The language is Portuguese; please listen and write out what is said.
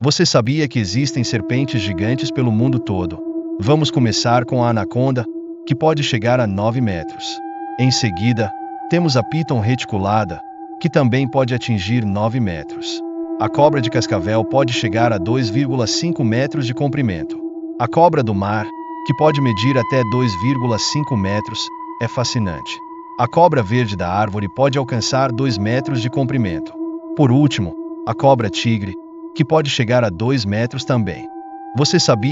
Você sabia que existem serpentes gigantes pelo mundo todo? Vamos começar com a anaconda, que pode chegar a 9 metros. Em seguida, temos a piton reticulada, que também pode atingir 9 metros. A cobra de cascavel pode chegar a 2,5 metros de comprimento. A cobra do mar, que pode medir até 2,5 metros, é fascinante. A cobra verde da árvore pode alcançar 2 metros de comprimento. Por último, a cobra tigre, que pode chegar a 2 metros também. Você sabia